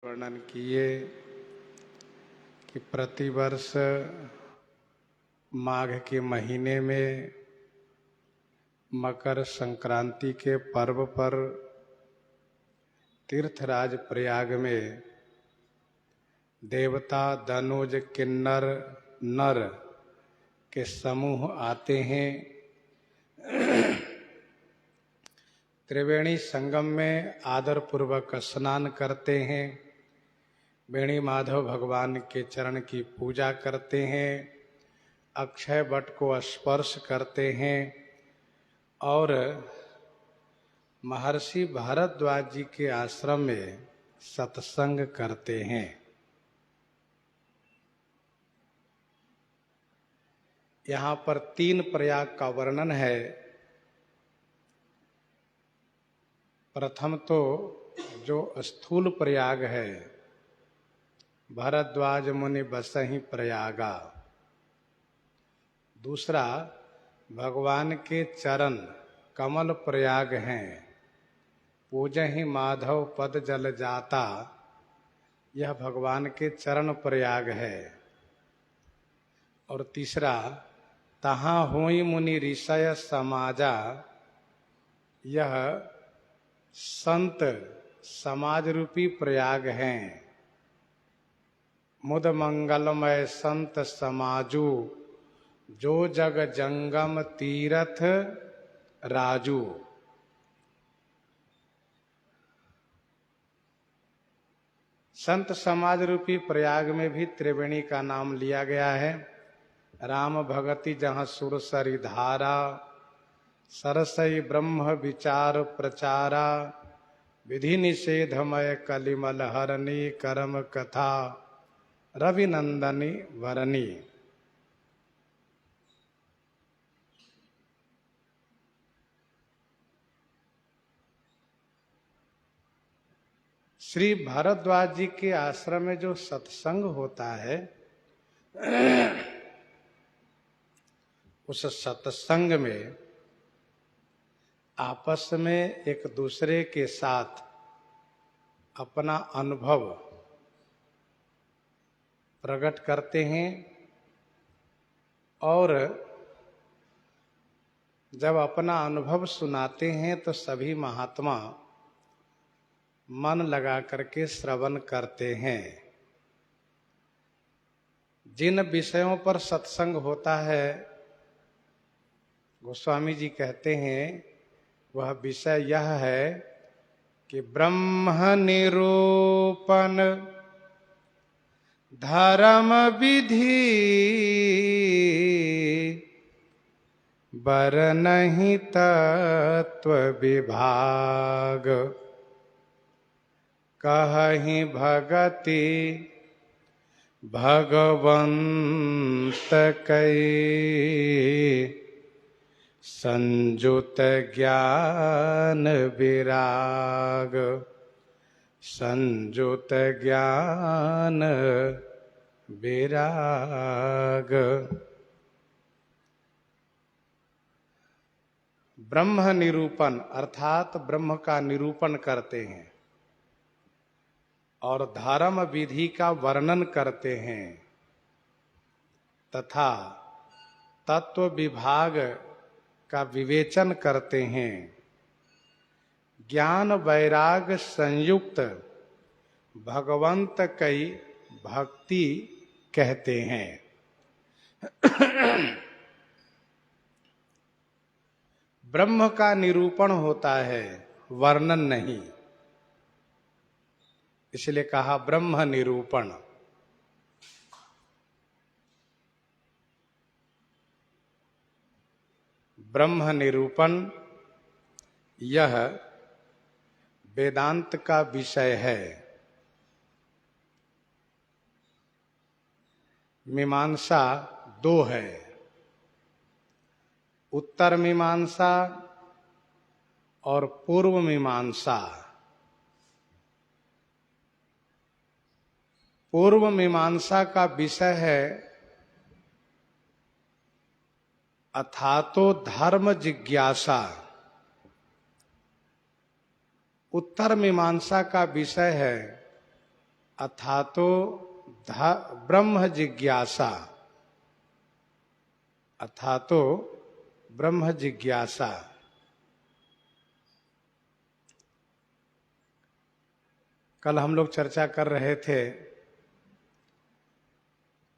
वर्णन किए कि प्रतिवर्ष माघ के महीने में मकर संक्रांति के पर्व पर तीर्थराज प्रयाग में देवता, दनुज, किन्नर, नर के समूह आते हैं। त्रिवेणी संगम में आदर पूर्वक स्नान करते हैं। वेणी माधव भगवान के चरण की पूजा करते हैं। अक्षय वट को स्पर्श करते हैं और महर्षि भारद्वाज जी के आश्रम में सत्संग करते हैं। यहाँ पर 3 प्रयाग का वर्णन है। प्रथम तो जो स्थूल प्रयाग है, भारद्वाज मुनि बसहि प्रयागा। दूसरा भगवान के चरण कमल प्रयाग हैं, पूजहि माधव पद जल जाता। यह भगवान के चरण प्रयाग है। और तीसरा तहाँ होई मुनि ऋषय समाजा। यह संत समाज रूपी प्रयाग हैं। मुद मंगलमय संत समाजू, जो जग जंगम तीरथ राजू। संत समाज रूपी प्रयाग में भी त्रिवेणी का नाम लिया गया है। राम भगति जहाँ सुरसरी धारा, सरसई ब्रह्म विचार प्रचारा। विधि निषेधमय कलिमल हरणी, करम कथा रविनंदनी वरणी। श्री भारद्वाज जी के आश्रम में जो सत्संग होता है, उस सत्संग में आपस में एक दूसरे के साथ अपना अनुभव प्रकट करते हैं। और जब अपना अनुभव सुनाते हैं तो सभी महात्मा मन लगा करके श्रवण करते हैं। जिन विषयों पर सत्संग होता है, गोस्वामी जी कहते हैं, वह विषय यह है कि ब्रह्म निरूपण धर्म विधि, बरनहि तत्व विभाग। कहहि भगति भगवंत कई, संजुत ज्ञान विराग। संजुत ज्ञान विराग। ब्रह्म निरूपण अर्थात ब्रह्म का निरूपण करते हैं और धर्म विधि का वर्णन करते हैं तथा तत्व विभाग का विवेचन करते हैं। ज्ञान वैराग संयुक्त भगवंत कई भक्ति कहते हैं। ब्रह्म का निरूपण होता है, वर्णन नहीं। इसलिए कहा ब्रह्म निरूपण। ब्रह्म निरूपण यह वेदांत का विषय है। मीमांसा 2 है, उत्तर मीमांसा और पूर्व मीमांसा। पूर्व मीमांसा का विषय है अथातो धर्म जिज्ञासा। उत्तर मीमांसा का विषय है अथातो ब्रह्म जिज्ञासा, अथातो ब्रह्म जिज्ञासा। कल हम लोग चर्चा कर रहे थे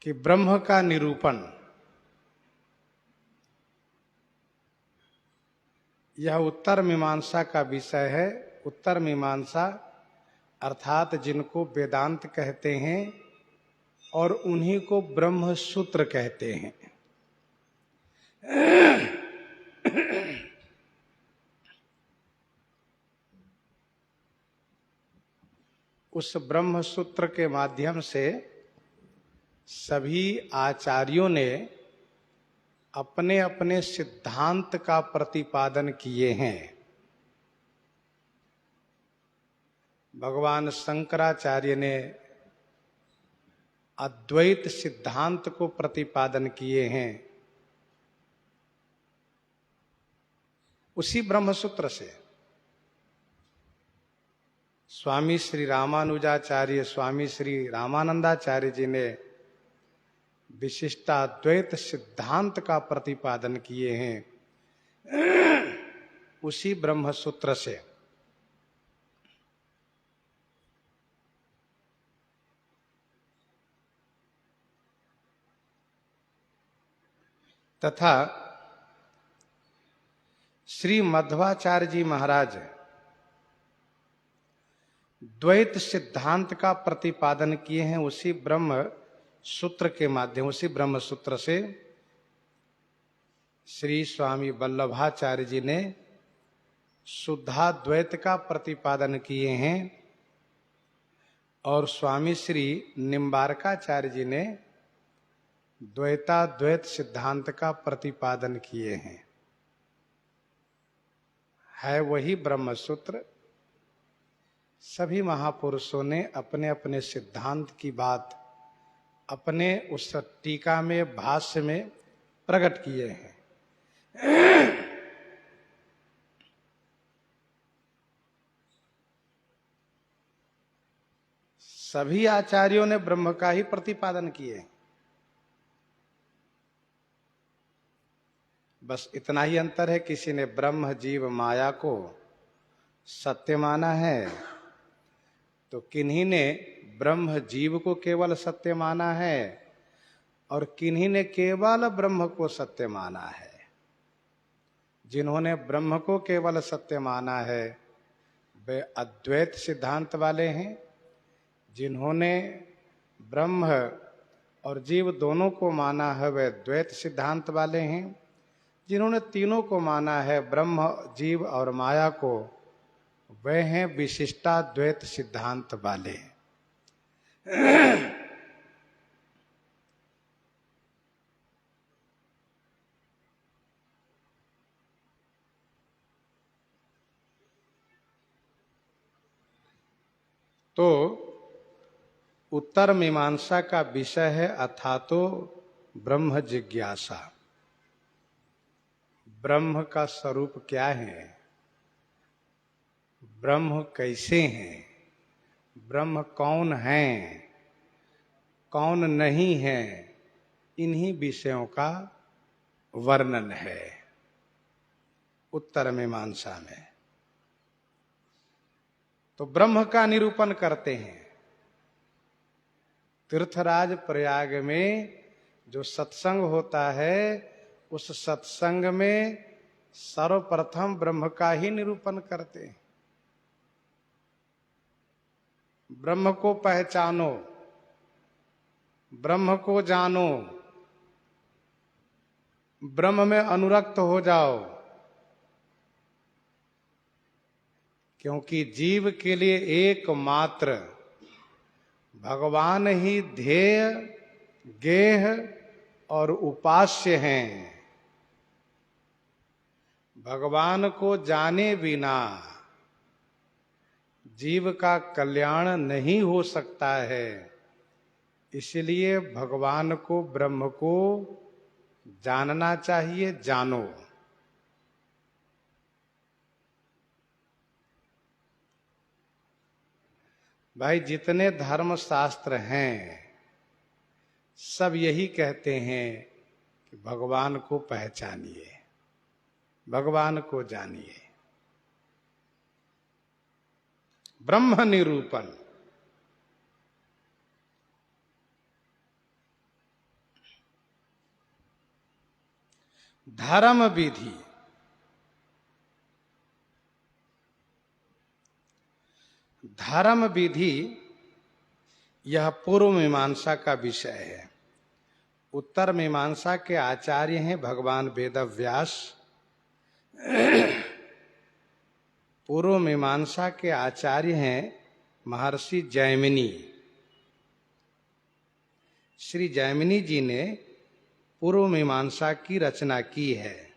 कि ब्रह्म का निरूपण, यह उत्तर मीमांसा का विषय है। उत्तर मीमांसा अर्थात जिनको वेदांत कहते हैं और उन्हीं को ब्रह्म सूत्र कहते हैं। उस ब्रह्म सूत्र के माध्यम से सभी आचार्यों ने अपने अपने सिद्धांत का प्रतिपादन किए हैं। भगवान शंकराचार्य ने अद्वैत सिद्धांत को प्रतिपादन किए हैं उसी ब्रह्म सूत्र से। स्वामी श्री रामानुजाचार्य, स्वामी श्री रामानंदाचार्य जी ने विशिष्टाद्वैत सिद्धांत का प्रतिपादन किए हैं उसी ब्रह्म सूत्र से। तथा श्री मध्वाचार्य जी महाराज द्वैत सिद्धांत का प्रतिपादन किए हैं उसी ब्रह्म सूत्र के माध्यम, उसी ब्रह्म सूत्र से। श्री स्वामी वल्लभाचार्य जी ने शुद्धाद्वैत का प्रतिपादन किए हैं और स्वामी श्री निम्बारकाचार्य जी ने द्वैताद्वैत सिद्धांत का प्रतिपादन किए हैं। है वही ब्रह्म सूत्र। सभी महापुरुषों ने अपने अपने सिद्धांत की बात अपने उस टीका में, भाष्य में प्रकट किए हैं। सभी आचार्यों ने ब्रह्म का ही प्रतिपादन किए। बस इतना ही अंतर है, किसी ने ब्रह्म जीव माया को सत्य माना है तो किन्हीं ने ब्रह्म जीव को केवल सत्य माना है और किन्हीं ने केवल ब्रह्म को सत्य माना है। जिन्होंने ब्रह्म को केवल सत्य माना है वे अद्वैत सिद्धांत वाले हैं। जिन्होंने ब्रह्म और जीव दोनों को माना है वे द्वैत सिद्धांत वाले हैं। जिन्होंने तीनों को माना है, ब्रह्म, जीव और माया को, वे हैं विशिष्टाद्वैत सिद्धांत वाले। तो उत्तर मीमांसा का विषय है अथातो ब्रह्म जिज्ञासा। ब्रह्म का स्वरूप क्या है, ब्रह्म कैसे हैं, ब्रह्म कौन है, कौन नहीं है, इन्हीं विषयों का वर्णन है उत्तर मीमांसा में। तो ब्रह्म का निरूपण करते हैं। तीर्थराज प्रयाग में जो सत्संग होता है उस सत्संग में सर्वप्रथम ब्रह्म का ही निरूपण करते हैं। ब्रह्म को पहचानो, ब्रह्म को जानो, ब्रह्म में अनुरक्त हो जाओ, क्योंकि जीव के लिए एकमात्र भगवान ही ध्येय, गेह और उपास्य हैं। भगवान को जाने बिना जीव का कल्याण नहीं हो सकता है। इसलिए भगवान को, ब्रह्म को जानना चाहिए, जानो। भाई जितने धर्म शास्त्र हैं सब यही कहते हैं कि भगवान को पहचानिए, भगवान को जानिए। ब्रह्म निरूपण, धर्म विधि, धर्म विधि यह पूर्व मीमांसा का विषय है। उत्तर मीमांसा के आचार्य हैं भगवान वेदव्यास, पूर्व मीमांसा के आचार्य हैं महर्षि जैमिनी। श्री जैमिनी जी ने पूर्व मीमांसा की रचना की है।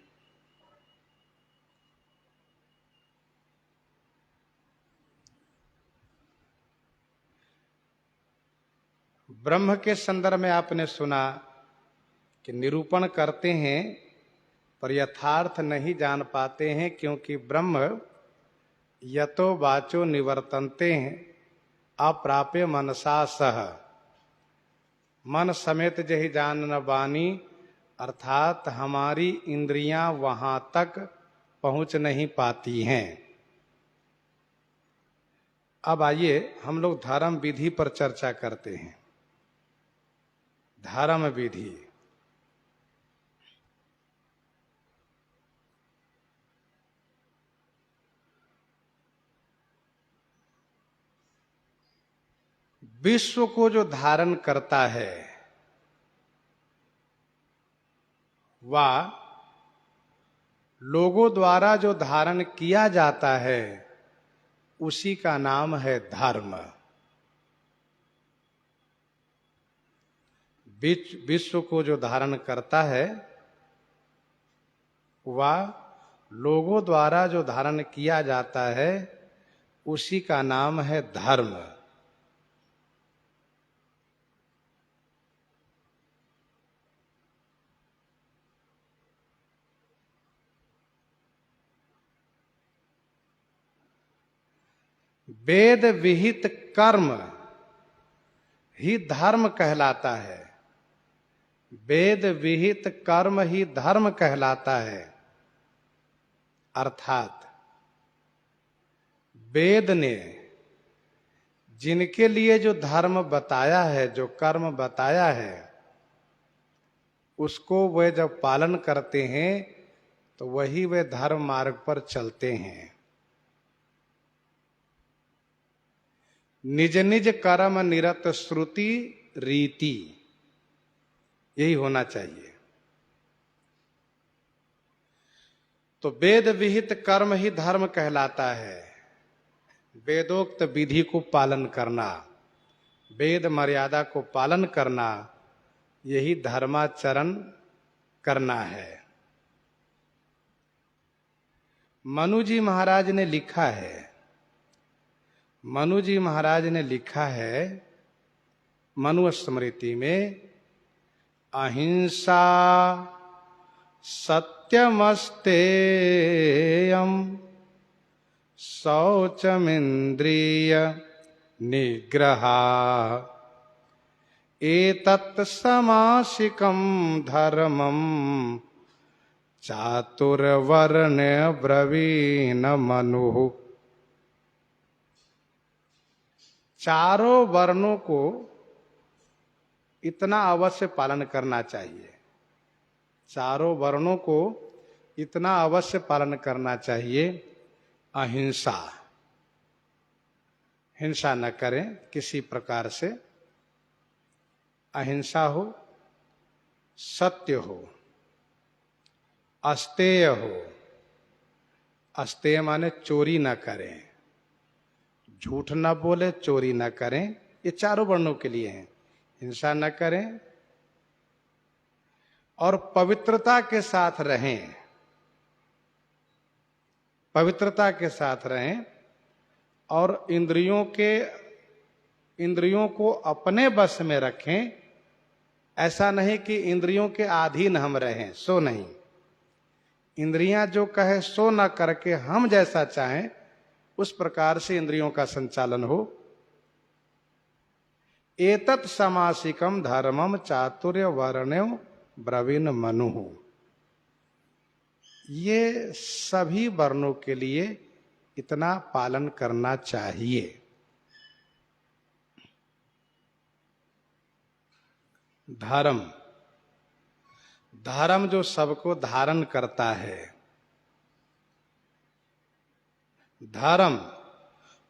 ब्रह्म के संदर्भ में आपने सुना कि निरूपण करते हैं पर यथार्थ नहीं जान पाते हैं, क्योंकि ब्रह्म यतो वाचो निवर्तन्ते हैं अप्राप्य मनसा सह, मन समेत जहि जान न बानी, अर्थात हमारी इंद्रियां वहां तक पहुंच नहीं पाती हैं। अब आइए हम लोग धर्म विधि पर चर्चा करते हैं। धर्म विधि, विश्व को जो धारण करता है वह लोगों द्वारा जो धारण किया जाता है उसी का नाम है धर्म। विश्व को जो धारण करता है वह लोगों द्वारा जो धारण किया जाता है उसी का नाम है धर्म। वेद विहित कर्म ही धर्म कहलाता है। वेद विहित कर्म ही धर्म कहलाता है। अर्थात वेद ने जिनके लिए जो धर्म बताया है, जो कर्म बताया है, उसको वे जब पालन करते हैं तो वही वे धर्म मार्ग पर चलते हैं। निज निज कर्म निरत श्रुति रीति, यही होना चाहिए। तो वेद विहित कर्म ही धर्म कहलाता है। वेदोक्त विधि को पालन करना, वेद मर्यादा को पालन करना, यही धर्माचरण करना है। मनु जी महाराज ने लिखा है, मनु जी महाराज ने लिखा है मनु स्मृति में, अहिंसा सत्यमस्तेयम् शौचमिन्द्रिय निग्रहा एतत् समासिकं धर्मं चातुर्वर्ण ब्रवीण मनुः। चारों वर्णों को इतना अवश्य पालन करना चाहिए। चारों वर्णों को इतना अवश्य पालन करना चाहिए। अहिंसा, हिंसा न करें किसी प्रकार से, अहिंसा हो, सत्य हो, अस्तेय हो। अस्तेय माने चोरी न करें, झूठ न बोले, चोरी न करें। ये चारों वर्णों के लिए हैं। हिंसा न करें और पवित्रता के साथ रहें, पवित्रता के साथ रहें और इंद्रियों को अपने बस में रखें। ऐसा नहीं कि इंद्रियों के अधीन हम रहें, सो नहीं। इंद्रियां जो कहे सो न करके हम जैसा चाहें उस प्रकार से इंद्रियों का संचालन हो। एतत् समासिकम धर्मम चातुर्य वर्ण्यो ब्रवीण मनु। ये सभी वर्णों के लिए इतना पालन करना चाहिए। धर्म, धर्म जो सबको धारण करता है, धर्म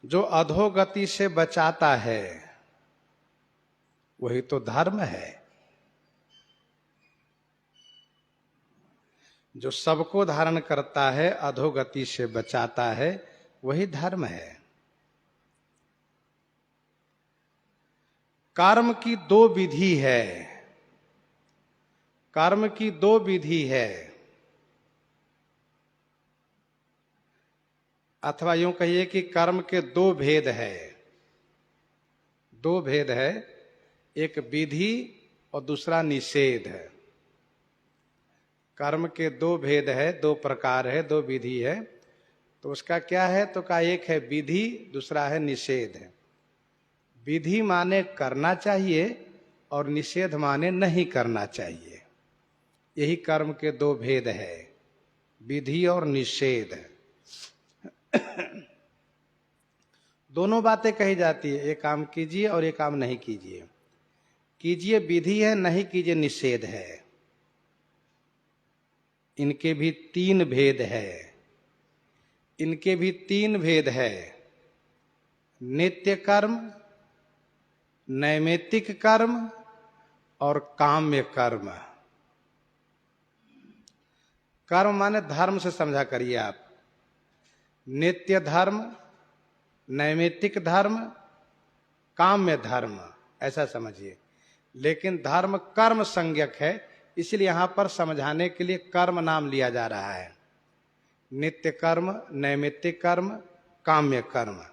जो अधोगति से बचाता है, वही तो धर्म है। जो सबको धारण करता है, अधोगति से बचाता है, वही धर्म है। कर्म की दो विधि है, कर्म की दो विधि है, अथवा यूं कहिए कि कर्म के दो भेद है। दो भेद है, एक विधि और दूसरा निषेध है। कर्म के दो भेद है, दो प्रकार है, दो विधि है। तो उसका क्या है? तो का एक है विधि, दूसरा है निषेध। विधि माने करना चाहिए और निषेध माने नहीं करना चाहिए। यही कर्म के दो भेद है, विधि और निषेध। दोनों बातें कही जाती है, एक काम कीजिए और एक काम नहीं कीजिए। कीजिए विधि है, नहीं कीजिए निषेध है। इनके भी तीन भेद है, इनके भी तीन भेद है। नित्य कर्म, नैमित्तिक कर्म और काम्य कर्म। कर्म माने धर्म से समझा करिए आप। नित्य धर्म, नैमित्तिक धर्म, काम्य धर्म, ऐसा समझिए। लेकिन धर्म कर्म संज्ञक है, इसलिए यहां पर समझाने के लिए कर्म नाम लिया जा रहा है। नित्य कर्म, नैमित्तिक कर्म, काम्य कर्म।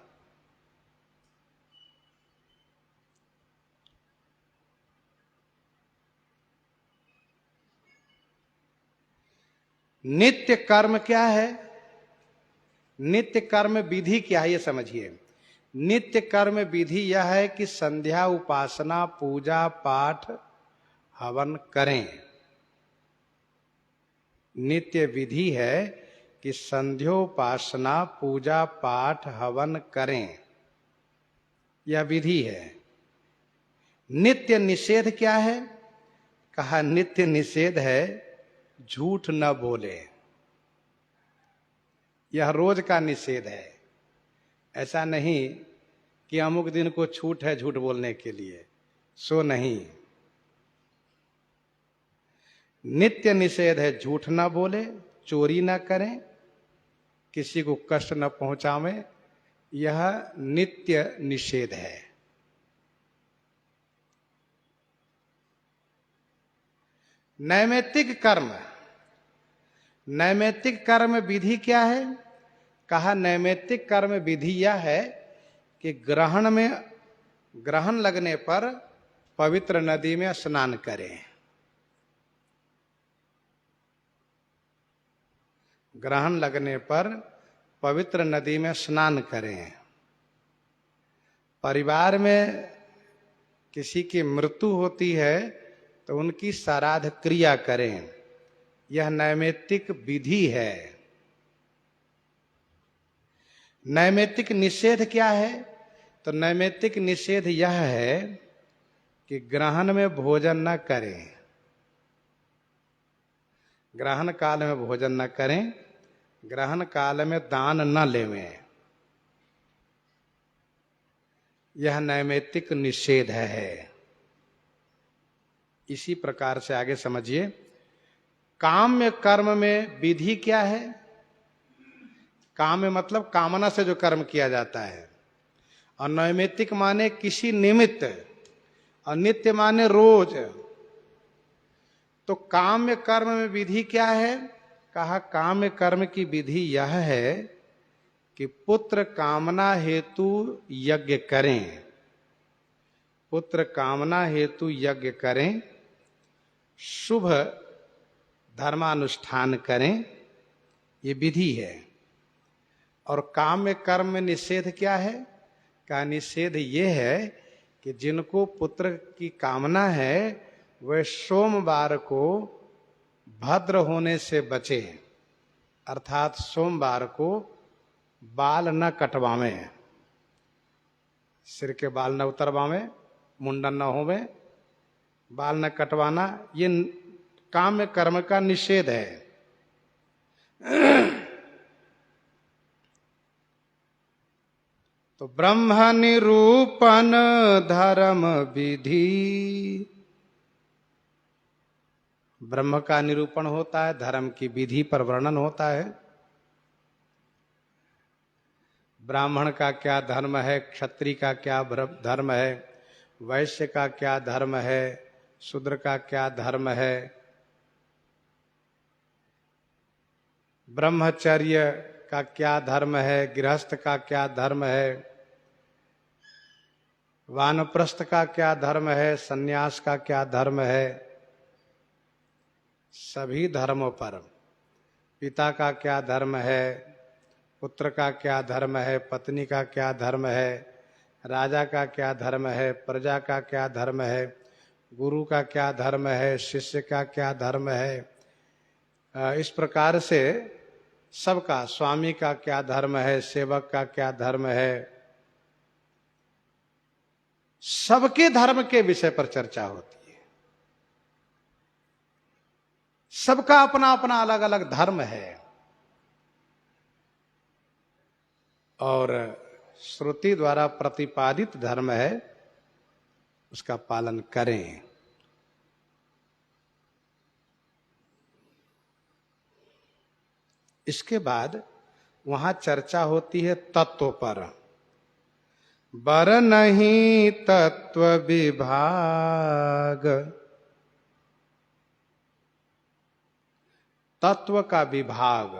नित्य कर्म क्या है? नित्य कर्म विधि क्या है, ये समझिए। नित्य कर्म विधि यह है कि संध्या, उपासना, पूजा, पाठ, हवन करें। नित्य विधि है कि संध्योपासना, पूजा, पाठ, हवन करें, यह विधि है। नित्य निषेध क्या है? कहा नित्य निषेध है झूठ न बोले। यह रोज का निषेध है। ऐसा नहीं कि अमुक दिन को छूट है झूठ बोलने के लिए, सो नहीं। नित्य निषेध है झूठ न बोले, चोरी न करें, किसी को कष्ट न पहुंचावें, यह नित्य निषेध है। नैमित्तिक कर्म, नैमित्तिक कर्म विधि क्या है? कहा नैमित्तिक कर्म विधि यह है कि ग्रहण लगने पर पवित्र नदी में स्नान करें। ग्रहण लगने पर पवित्र नदी में स्नान करें। परिवार में किसी की मृत्यु होती है तो उनकी श्राद्ध क्रिया करें, यह नैमित्तिक विधि है। नैमित्तिक निषेध क्या है? तो नैमित्तिक निषेध यह है कि ग्रहण में भोजन न करें, ग्रहण काल में भोजन न करें, ग्रहण काल में दान न लेवें, यह नैमित्तिक निषेध है। इसी प्रकार से आगे समझिए। काम्य कर्म में विधि क्या है? काम्य मतलब कामना से जो कर्म किया जाता है, और नैमित्तिक माने किसी निमित्त, और नित्य माने रोज। तो काम्य कर्म में विधि क्या है? कहा काम्य कर्म की विधि यह है कि पुत्र कामना हेतु यज्ञ करें, पुत्र कामना हेतु यज्ञ करें, शुभ धर्मानुष्ठान करें, ये विधि है। और काम्य कर्म में निषेध क्या है? का निषेध ये है कि जिनको पुत्र की कामना है वे सोमवार को भद्र होने से बचे, अर्थात सोमवार को बाल न कटवावें, सिर के बाल न उतरवावें, मुंडन न होवे, बाल न कटवाना, ये काम्य कर्म का निषेध है। तो ब्रह्म निरूपण धर्म विधि, ब्रह्म का निरूपण होता है, धर्म की विधि पर वर्णन होता है। ब्राह्मण का क्या धर्म है, क्षत्रिय का क्या धर्म है, वैश्य का क्या धर्म है, शूद्र का क्या धर्म है, ब्रह्मचर्य का क्या धर्म है, गृहस्थ का क्या धर्म है, वानप्रस्थ का क्या धर्म है, सन्यास का क्या धर्म है। सभी धर्मों पर पिता का क्या धर्म है, पुत्र का क्या धर्म है, पत्नी का क्या धर्म है, राजा का क्या धर्म है, प्रजा का क्या धर्म है, गुरु का क्या धर्म है, शिष्य का क्या धर्म है, इस प्रकार से सबका, स्वामी का क्या धर्म है, सेवक का क्या धर्म है, सबके धर्म के विषय पर चर्चा होती है। सबका अपना अपना अलग अलग धर्म है और श्रुति द्वारा प्रतिपादित धर्म है, उसका पालन करें। इसके बाद वहां चर्चा होती है तत्व पर। बर नहीं तत्व विभाग, तत्व का विभाग,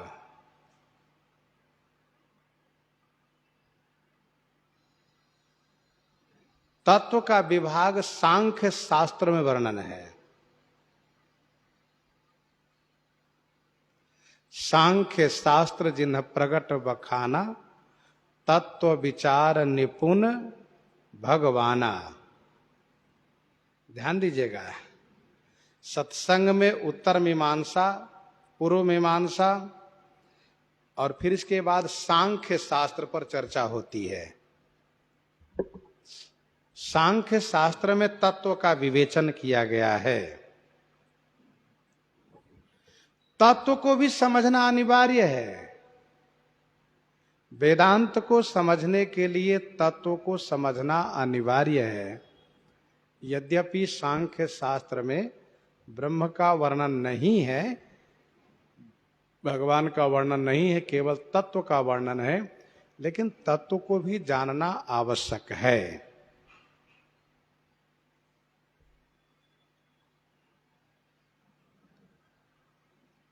तत्व का विभाग सांख्य शास्त्र में वर्णन है। सांख्य शास्त्र जिन्ह प्रगट बखाना, तत्व विचार निपुण भगवाना। ध्यान दीजिएगा, सत्संग में उत्तर मीमांसा, पूर्व मीमांसा और फिर इसके बाद सांख्य शास्त्र पर चर्चा होती है। सांख्य शास्त्र में तत्व का विवेचन किया गया है। तत्व को भी समझना अनिवार्य है। वेदांत को समझने के लिए तत्व को समझना अनिवार्य है। यद्यपि सांख्य शास्त्र में ब्रह्म का वर्णन नहीं है, भगवान का वर्णन नहीं है, केवल तत्व का वर्णन है, लेकिन तत्व को भी जानना आवश्यक है।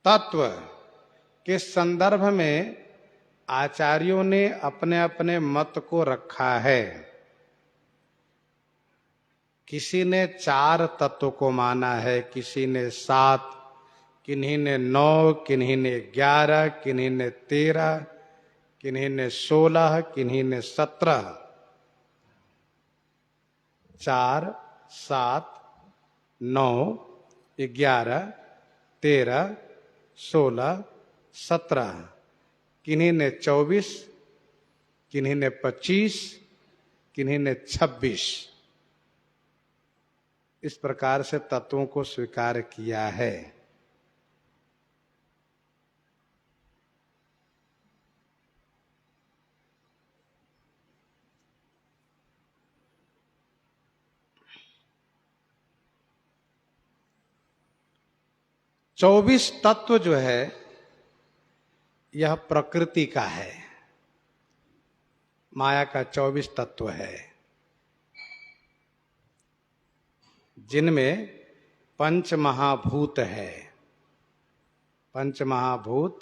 तत्व के संदर्भ में आचार्यों ने अपने अपने मत को रखा है। किसी ने 4 तत्व को माना है, किसी ने 7, किन्हीं ने 9, किन्हीं ने 11, किन्हीं ने 13, किन्हीं ने 16, किन्हीं ने 17। 4, 7, 9, 11, 13, 16, 17, किन्हीं ने 24, किन्हीं ने 25, किन्हीं ने 26। इस प्रकार से तत्वों को स्वीकार किया है। चौबीस तत्व जो है यह प्रकृति का है, माया का 24 तत्व है, जिनमें पंच महाभूत है। पंच महाभूत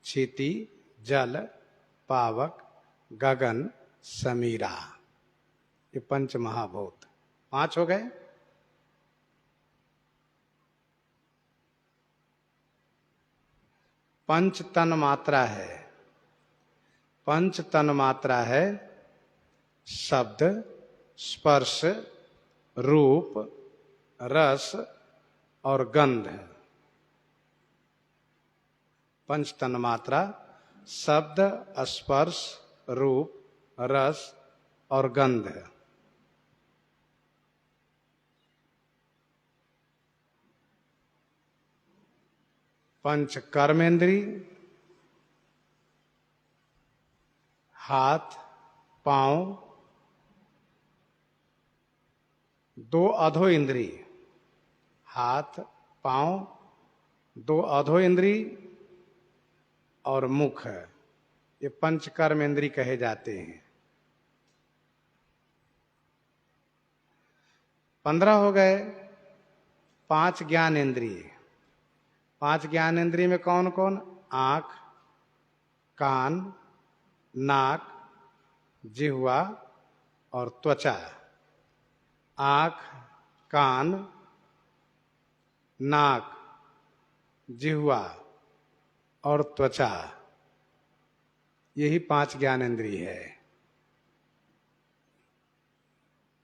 क्षिति, जल, पावक, गगन, समीरा, ये पंच महाभूत 5 हो गए। पंच तन मात्रा है। पंच तन मात्रा है शब्द, स्पर्श, रूप, रस और गंध। पंच तन्मात्रा शब्द, स्पर्श, रूप, रस और गंध। पंच कर्मेंद्री हाथ, पांव, दो अधो इंद्री, हाथ, पांव, दो अधो इंद्री और मुख, ये पंच कर्मेंद्री कहे जाते हैं। 15 हो गए। 5 ज्ञानेंद्रिय। 5 ज्ञानेंद्रिय में कौन कौन? आंख, कान, नाक, जिह्वा और त्वचा। आंख, कान, नाक, जिह्वा और त्वचा, यही 5 ज्ञानेंद्रिय है।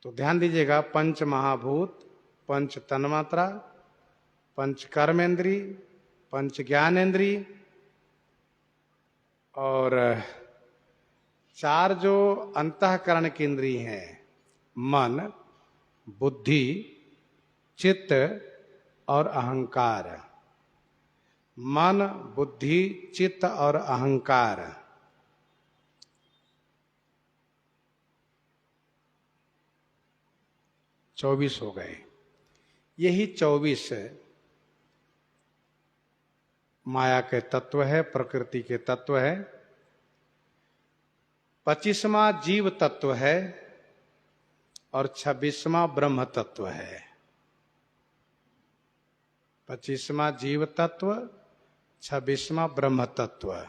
तो ध्यान दीजिएगा, पंच महाभूत, पंच तन्मात्रा, पंच कर्मेंद्री, पंच ज्ञानेंद्री और 4 जो अंतःकरण की इंद्रिय हैं, मन, बुद्धि, चित्त और अहंकार। मन, बुद्धि, चित्त और अहंकार। चौबीस हो गए। यही 24 माया के तत्व है, प्रकृति के तत्व है। 25वां जीव तत्व है और 26वां ब्रह्म तत्व है। 25वां जीव तत्व, 26वां ब्रह्म तत्व।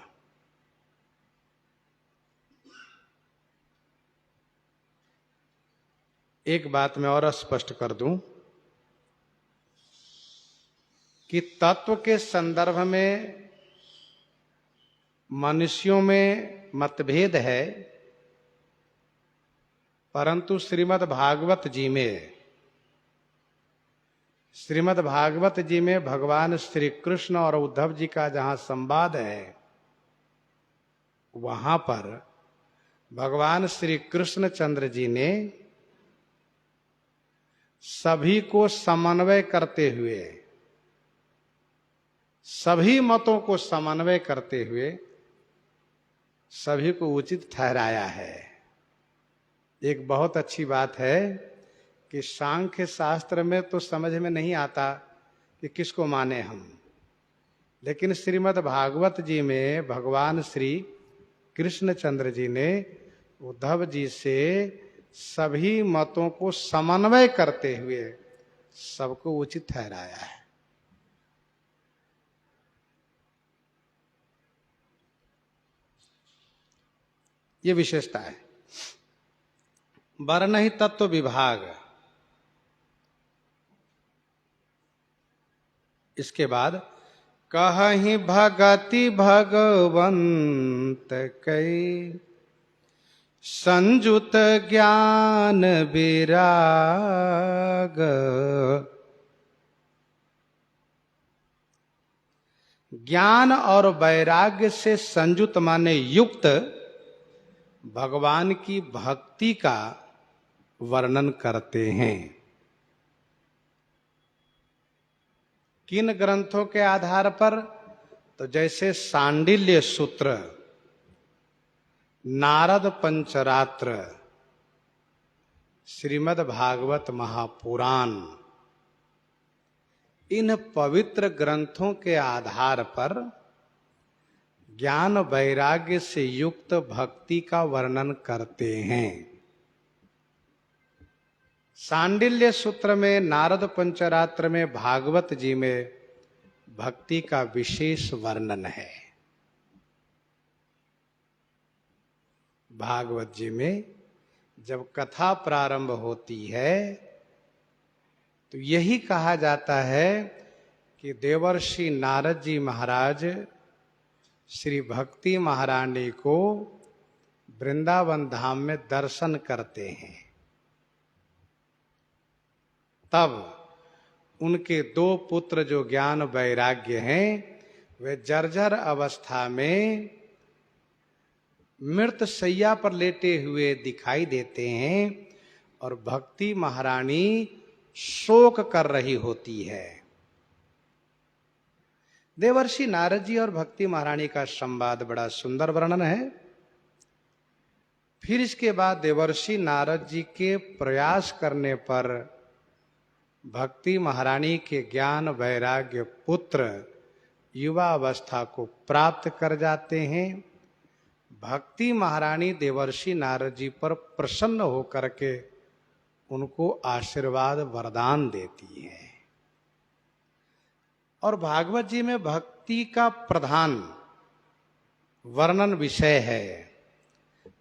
एक बात मैं और स्पष्ट कर दूं कि तत्व के संदर्भ में मनुष्यों में मतभेद है, परंतु श्रीमद् भागवत जी में भगवान श्री कृष्ण और उद्धव जी का जहां संवाद है, वहां पर भगवान श्री कृष्णचंद्र जी ने सभी को समन्वय करते हुए, सभी मतों को समन्वय करते हुए सभी को उचित ठहराया है। एक बहुत अच्छी बात है कि सांख्य शास्त्र में तो समझ में नहीं आता कि किसको माने हम, लेकिन श्रीमद् भागवत जी में भगवान श्री कृष्णचंद्र जी ने उद्धव जी से सभी मतों को समन्वय करते हुए सबको उचित ठहराया है। ये विशेषता है। वर्ण ही तत्व विभाग। इसके बाद कहहि भगति भगवंत कई संजुत ज्ञान विराग। ज्ञान और वैराग्य से संयुक्त माने युक्त भगवान की भक्ति का वर्णन करते हैं। किन ग्रंथों के आधार पर? तो जैसे सांडिल्य सूत्र, नारद पंचरात्र, श्रीमद् भागवत महापुराण, इन पवित्र ग्रंथों के आधार पर ज्ञान वैराग्य से युक्त भक्ति का वर्णन करते हैं। सांडिल्य सूत्र में, नारद पंचरात्र में, भागवत जी में भक्ति का विशेष वर्णन है। भागवत जी में जब कथा प्रारंभ होती है तो यही कहा जाता है कि देवर्षि नारद जी महाराज श्री भक्ति महारानी को वृंदावन धाम में दर्शन करते हैं। तब उनके दो पुत्र जो ज्ञान वैराग्य हैं वे जर्जर अवस्था में मृत शैया पर लेटे हुए दिखाई देते हैं और भक्ति महारानी शोक कर रही होती है। देवर्षि नारद जी और भक्ति महारानी का संवाद बड़ा सुंदर वर्णन है। फिर इसके बाद देवर्षि नारद जी के प्रयास करने पर भक्ति महारानी के ज्ञान वैराग्य पुत्र युवा अवस्था को प्राप्त कर जाते हैं। भक्ति महारानी देवर्षि नारद जी पर प्रसन्न होकर के उनको आशीर्वाद वरदान देती है। और भागवत जी में भक्ति का प्रधान वर्णन विषय है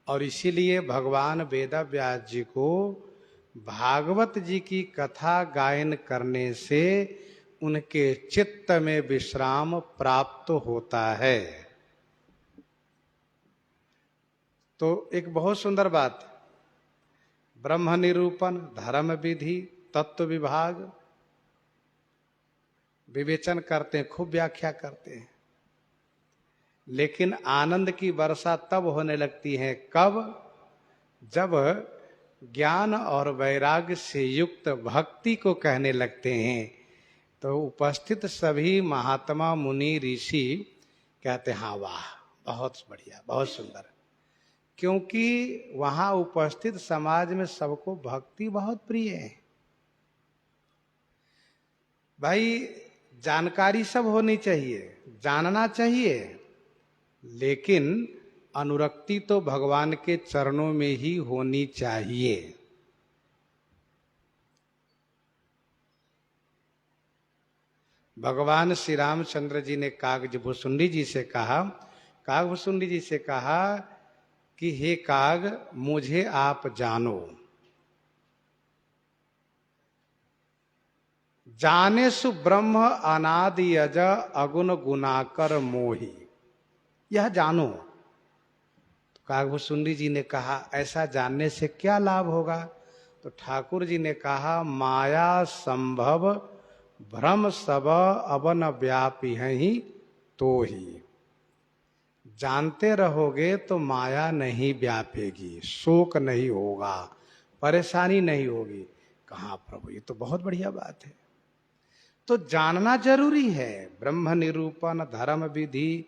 और इसीलिए भगवान वेदव्यास जी को भागवत जी की कथा गायन करने से उनके चित्त में विश्राम प्राप्त होता है। तो एक बहुत सुंदर बात, ब्रह्म निरूपण, धर्म विधि, तत्व विभाग विवेचन करते हैं, खूब व्याख्या करते हैं, लेकिन आनंद की वर्षा तब होने लगती है कब? जब ज्ञान और वैराग्य से युक्त भक्ति को कहने लगते हैं तो उपस्थित सभी महात्मा मुनि ऋषि कहते हैं हाँ वाह, बहुत बढ़िया, बहुत सुंदर। क्योंकि वहां उपस्थित समाज में सबको भक्ति बहुत प्रिय है। भाई जानकारी सब होनी चाहिए, जानना चाहिए, लेकिन अनुरक्ति तो भगवान के चरणों में ही होनी चाहिए। भगवान श्री रामचंद्र जी ने कागभुसुंडी जी से कहा, कागभुसुंडी जी से कहा कि हे काग, मुझे आप जानो, जाने सु ब्रह्म अनादि अज अगुण गुणाकर मोही, यह जानो। तो कागभुसुंडी जी ने कहा ऐसा जानने से क्या लाभ होगा? तो ठाकुर जी ने कहा माया संभव भ्रम सब अवन व्यापी है ही तो ही। जानते रहोगे तो माया नहीं व्यापेगी, शोक नहीं होगा, परेशानी नहीं होगी। कहाँ प्रभु, ये तो बहुत बढ़िया बात है। तो जानना जरूरी है, ब्रह्म निरूपण, धर्म विधि,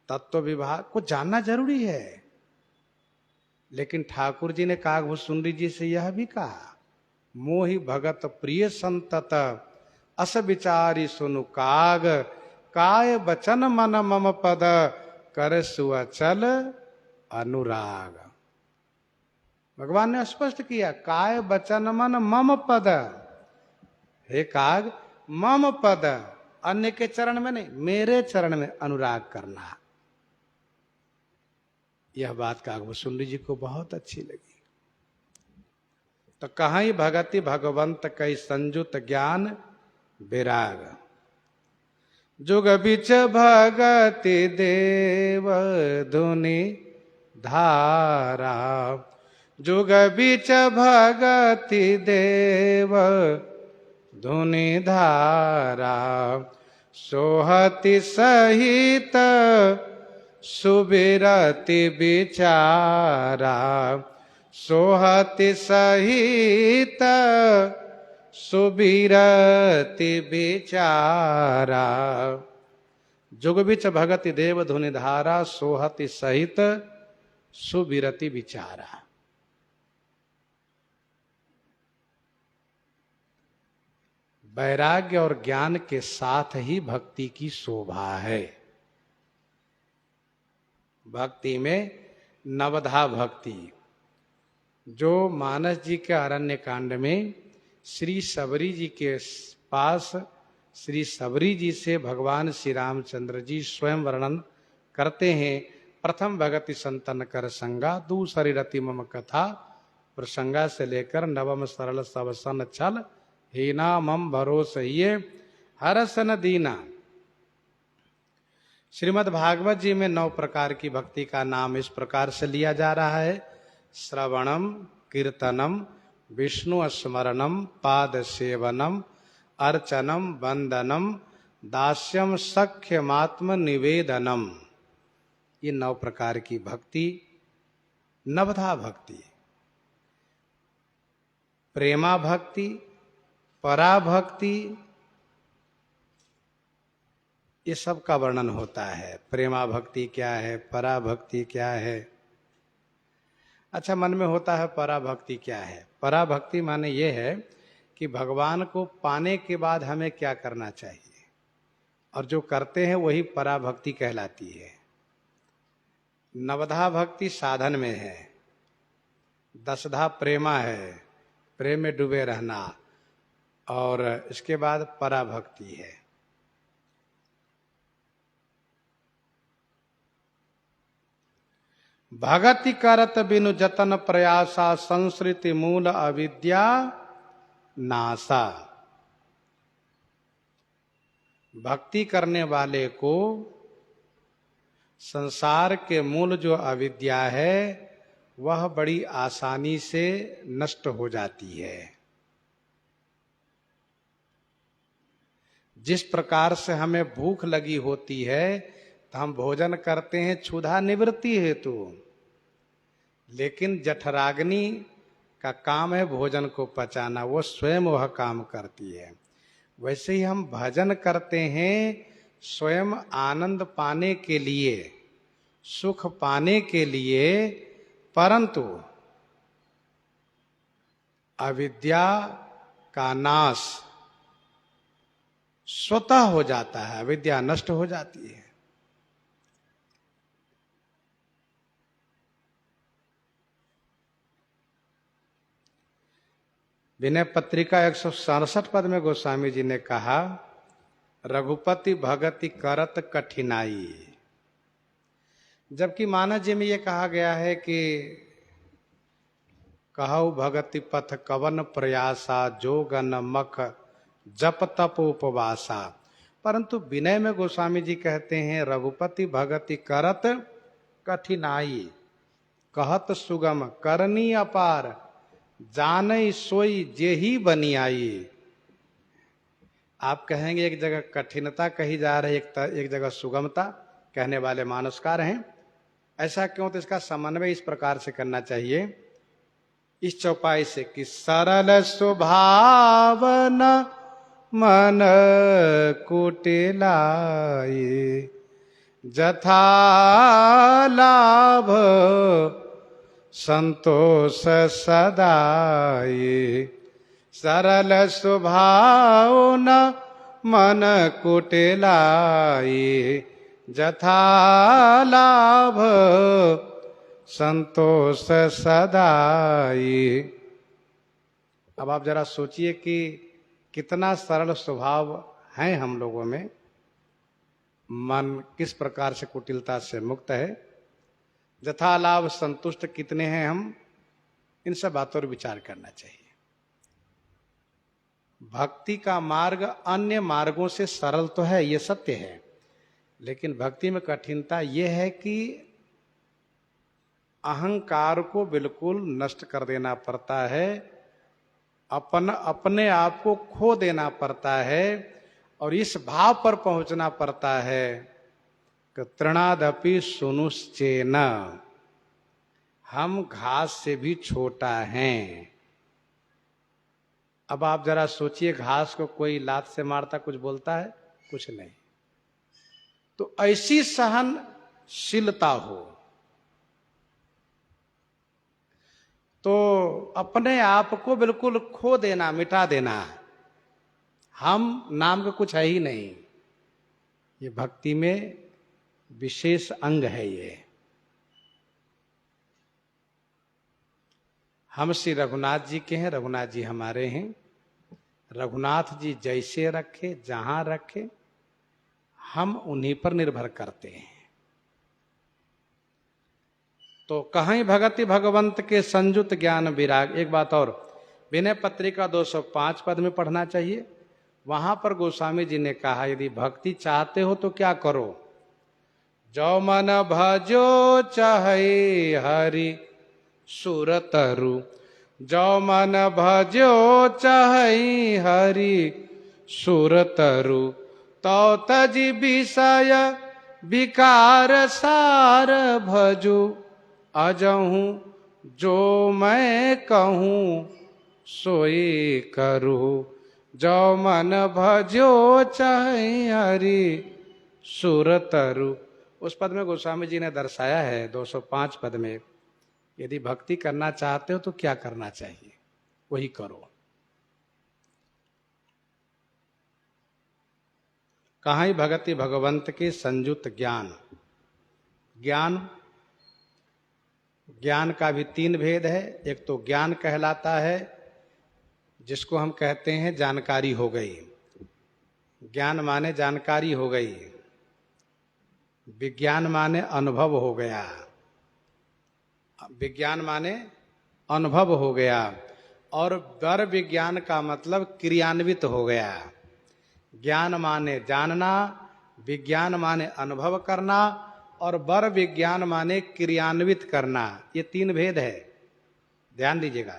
तत्व विभाग को जानना जरूरी है। लेकिन ठाकुर जी ने कागभुसुंडी जी से यह भी कहा मोहि भगत प्रिय संतत अस विचारी सुनु काग, काय बचन मन मम पद कर सुअचल अनुराग। भगवान ने स्पष्ट किया काय बचन मन मम पद, हे काग मम पद, अन्य के चरण में नहीं, मेरे चरण में अनुराग करना। यह बात कागभुसुंडी जी को बहुत अच्छी लगी। तो कहीं भगति भगवंत कई संजुत ज्ञान विराग, जुग बिच भगति देव धुनि धारा, जुग बिच भगति देव धुनि धारा, सोहति सहित सुबिरति विचारा, सोहति सहित सुबिरति विचारा, जुग बिच भगति देव धुनि धारा, सोहति सहित सुबिरति विचारा। वैराग्य और ज्ञान के साथ ही भक्ति की शोभा है। भक्ति में नवधा भक्ति, जो मानस जी के अरण्य कांड में श्री सबरी जी के पास श्री सबरी जी से भगवान श्री रामचंद्र जी स्वयं वर्णन करते हैं। प्रथम भगति संतन कर संगा, दूसरी रति मम कथा प्रसंगा से लेकर नवम सरल सबसन छल, हीना मम भरोसहिए हरसन दीना। श्रीमद् भागवत जी में 9 प्रकार की भक्ति का नाम इस प्रकार से लिया जा रहा है। श्रवणम, कीर्तनम, विष्णु स्मरणम पाद सेवनम अर्चनम वंदनम दास्यम सख्यमात्म निवेदनम। ये 9 प्रकार की भक्ति, नवधा भक्ति, प्रेमा भक्ति, पराभक्ति, ये सब का वर्णन होता है। प्रेमा भक्ति क्या है, पराभक्ति क्या है। अच्छा, मन में होता है पराभक्ति क्या है। पराभक्ति माने ये है कि भगवान को पाने के बाद हमें क्या करना चाहिए, और जो करते हैं वही पराभक्ति कहलाती है। नवधा भक्ति साधन में है, दसधा प्रेमा है, प्रेम में डूबे रहना, और इसके बाद पराभक्ति है। भगति करत बिनु जतन प्रयासा संस्कृति मूल अविद्या नासा। भक्ति करने वाले को संसार के मूल जो अविद्या है वह बड़ी आसानी से नष्ट हो जाती है। जिस प्रकार से हमें भूख लगी होती है तो हम भोजन करते हैं क्षुधा निवृत्ति हेतु, लेकिन जठराग्नि का काम है भोजन को पचाना, वो स्वयं वह काम करती है। वैसे ही हम भजन करते हैं स्वयं आनंद पाने के लिए, सुख पाने के लिए, परंतु अविद्या का नाश स्वतः हो जाता है, अविद्या नष्ट हो जाती है। विनय पत्रिका 167 पद में गोस्वामी जी ने कहा, रघुपति भगति करत कठिनाई। जबकि मानस जी में यह कहा गया है कि कहु भगति पथ कवन प्रयासा जोगन मख जप तप उपवासा। परंतु विनय में गोस्वामी जी कहते हैं रघुपति भगति करत कठिनाई, कहत सुगम करनी अपार, जानई सोई जेही बनी आई। आप कहेंगे एक जगह कठिनता कही जा रही है, एक जगह सुगमता, कहने वाले मानसकार हैं। ऐसा क्यों? तो इसका समन्वय इस प्रकार से करना चाहिए, इस चौपाई से कि सरल स्वभावन मन कुटिलाई, जथा लाभ संतोष सदाई। सरल स्वभाव न मन कुटिलाई, जथा लाभ संतोष सदाई। अब आप जरा सोचिए कि कितना सरल स्वभाव है हम लोगों में, मन किस प्रकार से कुटिलता से मुक्त है, जथा लाभ संतुष्ट कितने हैं हम, इन सब बातों पर विचार करना चाहिए। भक्ति का मार्ग अन्य मार्गों से सरल तो है, ये सत्य है, लेकिन भक्ति में कठिनता यह है कि अहंकार को बिल्कुल नष्ट कर देना पड़ता है, अपने आप को खो देना पड़ता है, और इस भाव पर पहुंचना पड़ता है कि तृणादपि सुनुश्चेन, हम घास से भी छोटा हैं। अब आप जरा सोचिए, घास को कोई लात से मारता कुछ बोलता है? कुछ नहीं। तो ऐसी सहनशीलता हो तो अपने आप को बिल्कुल खो देना, मिटा देना। हम नाम का कुछ है ही नहीं, ये भक्ति में विशेष अंग है। ये हम श्री रघुनाथ जी के हैं, रघुनाथ जी हमारे हैं। रघुनाथ जी जैसे रखे, जहां रखे, हम उन्हीं पर निर्भर करते हैं। तो कहीं भगति भगवंत के संयुत ज्ञान विराग। एक बात और, विनय पत्रिका 205 पद में पढ़ना चाहिए। वहां पर गोस्वामी जी ने कहा, यदि भक्ति चाहते हो तो क्या करो, जो मन भजो चाहे हरि सुरतरु, जो मन भजो चहई हरि सुर तरु, तो तजी विषय विकार सार भजो। अजहूँ जो मैं कहूँ सोई करूँ, जो मन भजो चहई हरि सुर तरु। उस पद में गोस्वामी जी ने दर्शाया है 205 पद में, यदि भक्ति करना चाहते हो तो क्या करना चाहिए, वही करो। कहाँ भगति भगवंत के संयुत ज्ञान। ज्ञान का भी 3 भेद है। एक तो ज्ञान कहलाता है जिसको हम कहते हैं जानकारी हो गई, ज्ञान माने जानकारी हो गई। विज्ञान माने अनुभव हो गया, विज्ञान माने अनुभव हो गया। और वर विज्ञान का मतलब क्रियान्वित हो गया। ज्ञान माने जानना, विज्ञान माने अनुभव करना, और वर विज्ञान माने क्रियान्वित करना। ये 3 भेद है, ध्यान दीजिएगा।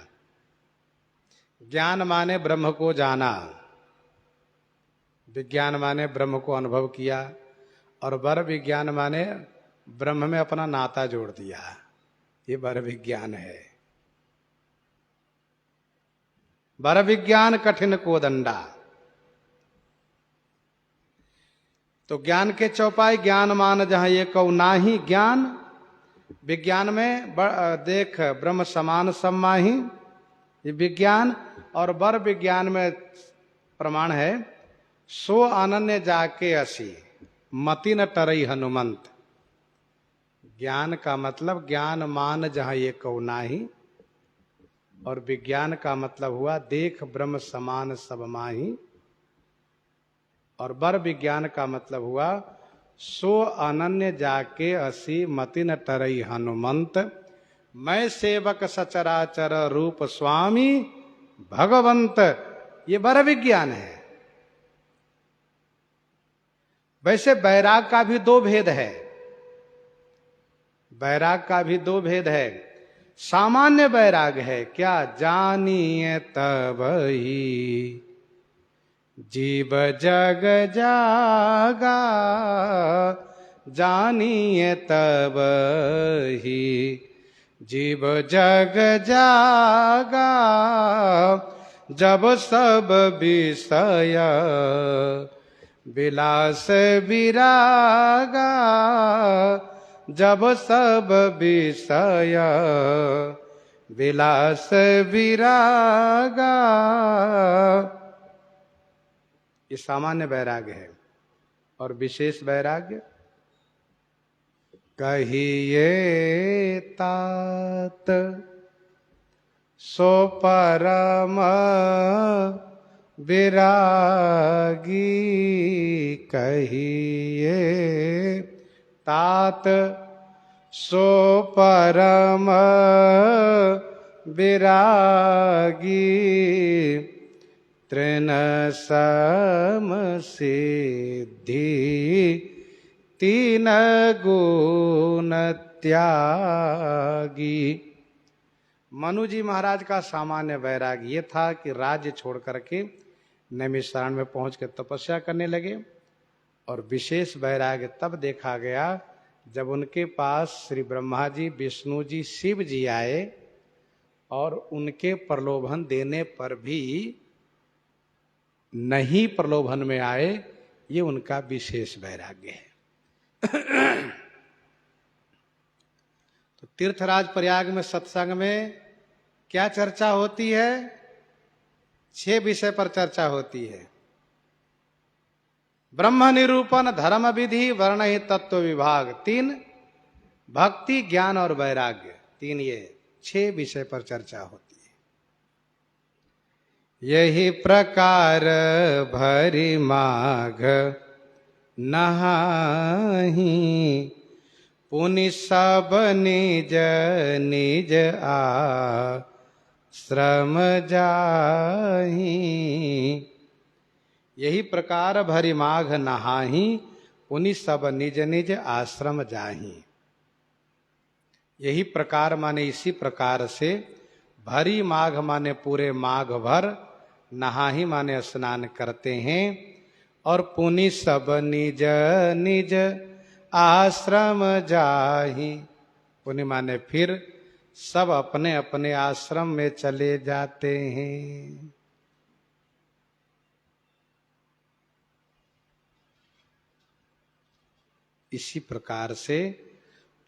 ज्ञान माने ब्रह्म को जाना, विज्ञान माने ब्रह्म को अनुभव किया, और वर विज्ञान माने ब्रह्म में अपना नाता जोड़ दिया। ये वर विज्ञान है। वर विज्ञान कठिन को दंडा। तो ज्ञान के चौपाई ज्ञान मान जहां ये कौ नाही ज्ञान। विज्ञान में देख ब्रह्म समान सब माही, ये विज्ञान। और वर विज्ञान में प्रमाण है सो अनन्य जाके असी, मति न टरई हनुमंत। ज्ञान का मतलब ज्ञान मान जहां ये कौ नाही, और विज्ञान का मतलब हुआ देख ब्रह्म समान सब माही। और वर विज्ञान का मतलब हुआ सो अनन्य जाके असी, मति न टरई हनुमंत। मैं सेवक सचराचर रूप स्वामी भगवंत। ये वर विज्ञान है। वैसे बैराग का भी 2 भेद है। बैराग का भी 2 भेद है। सामान्य बैराग है क्या, जानिए तब ही जीव जग जागा, जानिए तब ही जीव जग जागा। जब सब विषय विलास विरागा, जब सब विषय विलास विरागा। ये सामान्य वैराग्य है। और विशेष वैराग्य कहिए तात सो परम विरागी, कहिए तात सो परम विरागी। तृण सम सिद्धि 3 गुण त्यागी। मनु जी महाराज का सामान्य वैराग्य ये था कि राज्य छोड़ करके नैमिषारण्य में पहुंच के तपस्या करने लगे। और विशेष वैराग्य तब देखा गया जब उनके पास श्री ब्रह्मा जी, विष्णु जी, शिव जी आए और उनके प्रलोभन देने पर भी नहीं प्रलोभन में आए। ये उनका विशेष वैराग्य है। तो तीर्थराज प्रयाग में सत्संग में क्या चर्चा होती है? 6 विषय पर चर्चा होती है। ब्रह्म निरूपण, धर्म विधि, वर्ण ही तत्व विभाग 3, भक्ति, ज्ञान और वैराग्य 3, ये 6 विषय पर चर्चा होती है। यही प्रकार भरी माघ नहाही, पुनि सब निज निज आश्रम जाही। यही प्रकार भरी माघ नहाही, पुनि सब निज निज आश्रम जाही। यही प्रकार माने इसी प्रकार से भरी माघ माने पूरे माघ भर, नहाही माने स्नान करते हैं। और पुनि सब निज निज आश्रम जाहि, पुनि माने फिर सब अपने अपने आश्रम में चले जाते हैं। इसी प्रकार से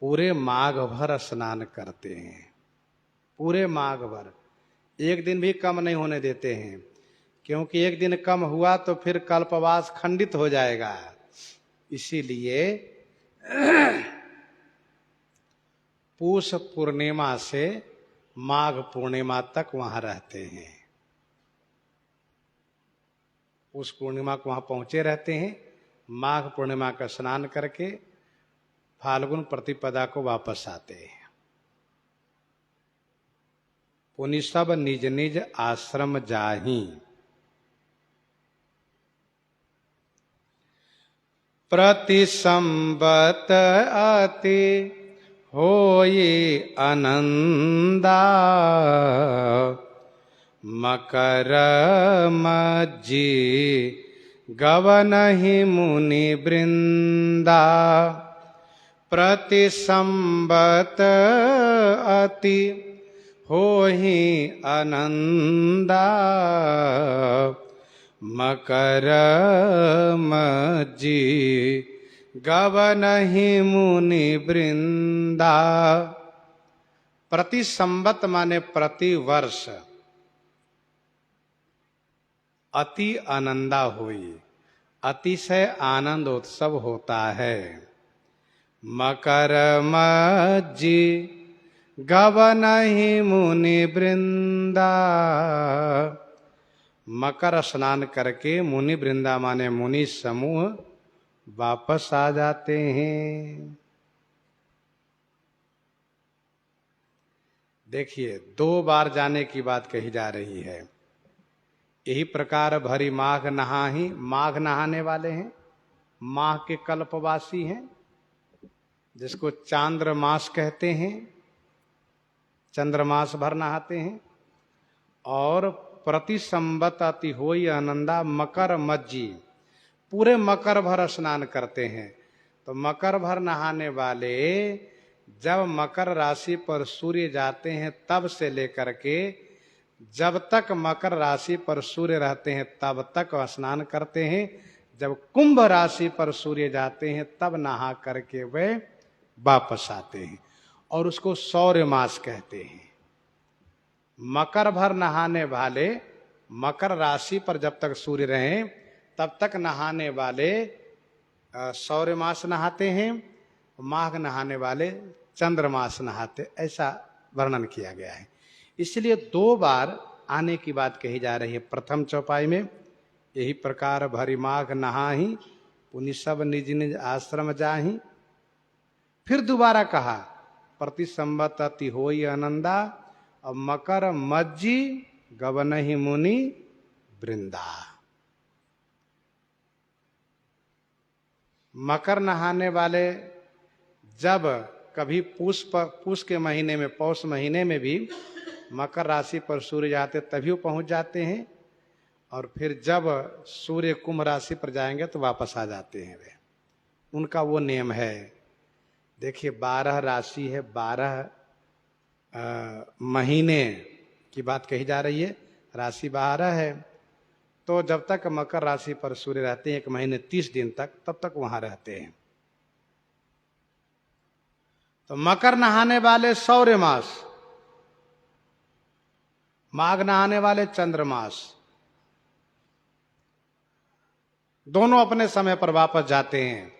पूरे माघ भर स्नान करते हैं, पूरे माघ भर, एक दिन भी कम नहीं होने देते हैं, क्योंकि एक दिन कम हुआ तो फिर कल्पवास खंडित हो जाएगा। इसीलिए पूष पूर्णिमा से माघ पूर्णिमा तक वहां रहते हैं। पूष पूर्णिमा को वहां पहुंचे रहते हैं, माघ पूर्णिमा का स्नान करके फाल्गुन प्रतिपदा को वापस आते हैं। पुनि सब निज निज आश्रम जाहि, प्रति संबत अति होई आनंदा, मकर मज्जी गवनहि मुनि वृंदा। प्रति संबत अति होहि आनंदा, मकर मज्जी गवनहि मुनि वृंदा। प्रति संबत माने प्रति वर्ष, अति आनंदा हुई, अतिशय आनंद उत्सव होता है। मकर मज्जी गवनहि मुनि वृंदा, मकर स्नान करके मुनि वृंदा माने मुनि समूह वापस आ जाते हैं। देखिए, 2 बार जाने की बात कही जा रही है। यही प्रकार भरी माघ नहाही, माघ नहाने वाले हैं, माघ के कल्पवासी हैं, जिसको चांद्र मास कहते हैं, चंद्रमास भर नहाते हैं। और प्रति संबत अति होई आनंदा, मकर मज्जी, पूरे मकर भर स्नान करते हैं। तो मकर भर नहाने वाले जब मकर राशि पर सूर्य जाते हैं तब से लेकर के जब तक मकर राशि पर सूर्य रहते हैं तब तक स्नान करते हैं। जब कुंभ राशि पर सूर्य जाते हैं तब नहा करके वे वापस आते हैं, और उसको सौर्य मास कहते हैं। मकर भर नहाने वाले, मकर राशि पर जब तक सूर्य रहे तब तक नहाने वाले सौर्य मास नहाते हैं, माघ नहाने वाले चंद्रमास नहाते, ऐसा वर्णन किया गया है। इसलिए 2 बार आने की बात कही जा रही है। प्रथम चौपाई में यही प्रकार भरी माघ नहाही, पुनि सब निज निज आश्रम जाही। फिर दोबारा कहा प्रति संबत अति होई आनंदा, और मकर मज्जी गवनहि मुनि वृंदा। मकर नहाने वाले जब कभी पूष के महीने में, पौष महीने में भी मकर राशि पर सूर्य जाते तभी वो पहुंच जाते हैं, और फिर जब सूर्य कुंभ राशि पर जाएंगे तो वापस आ जाते हैं वे। उनका वो नियम है। देखिए, 12 राशि है, 12 महीने की बात कही जा रही है, राशि 12 है। तो जब तक मकर राशि पर सूर्य रहते हैं 1 महीने 30 दिन तक, तब तक वहां रहते हैं। तो मकर नहाने वाले सौर्य मास, माघ नहाने वाले चंद्रमास, दोनों अपने समय पर वापस जाते हैं।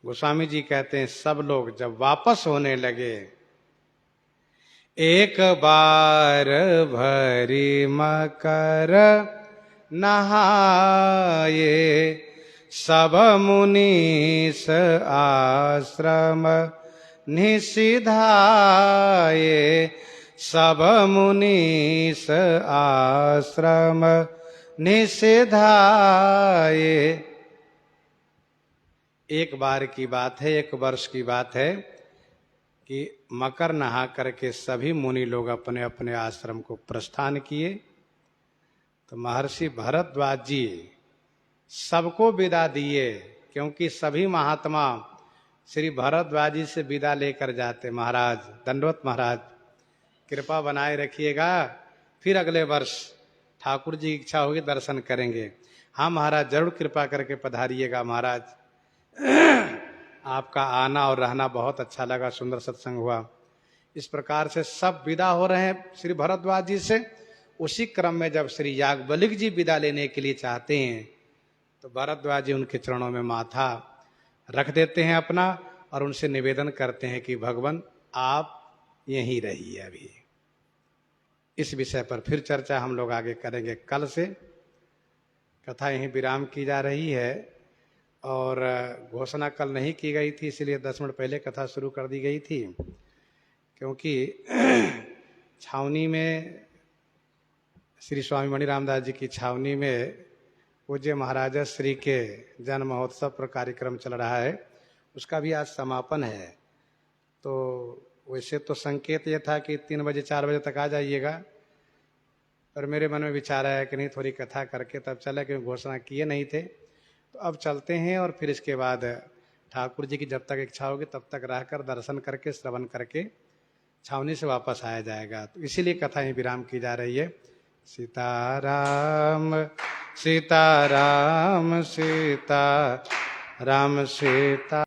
गोस्वामी जी कहते हैं सब लोग जब वापस होने लगे, एक बार भरी मकर नहाए, सब मुनीस आश्रम निषिधाये, सब मुनीस आश्रम निषिधाये। एक बार की बात है, 1 वर्ष की बात है कि मकर नहा करके सभी मुनि लोग अपने अपने आश्रम को प्रस्थान किए। तो महर्षि भरद्वाज जी सबको विदा दिए, क्योंकि सभी महात्मा श्री भरद्वाज जी से विदा लेकर जाते। महाराज दंडवत महाराज, कृपा बनाए रखिएगा, फिर अगले वर्ष ठाकुर जी की इच्छा होगी दर्शन करेंगे। हाँ महाराज, जरूर कृपा करके पधारिएगा महाराज। आपका आना और रहना बहुत अच्छा लगा, सुंदर सत्संग हुआ। इस प्रकार से सब विदा हो रहे हैं श्री भरद्वाज जी से। उसी क्रम में जब श्री याज्ञवल्क्य जी विदा लेने के लिए चाहते हैं तो भरद्वाज जी उनके चरणों में माथा रख देते हैं अपना और उनसे निवेदन करते हैं कि भगवान आप यहीं रहिए। अभी इस विषय पर फिर चर्चा हम लोग आगे करेंगे। कल से कथा यहीं विराम की जा रही है और घोषणा कल नहीं की गई थी, इसलिए 10 मिनट पहले कथा शुरू कर दी गई थी। क्योंकि छावनी में श्री स्वामी मणि रामदास जी की छावनी में पूज्य महाराजा श्री के जन्म महोत्सव पर कार्यक्रम चल रहा है, उसका भी आज समापन है। तो वैसे तो संकेत ये था कि 3 बजे 4 बजे तक आ जाइएगा, पर मेरे मन में विचार आया कि नहीं थोड़ी कथा करके तब चले, क्योंकि घोषणा किए नहीं थे। तो अब चलते हैं और फिर इसके बाद ठाकुर जी की जब तक इच्छा होगी तब तक रहकर दर्शन करके श्रवण करके छावनी से वापस आया जाएगा। तो इसीलिए कथा ही विराम की जा रही है। सीताराम सीताराम सीता राम सीता।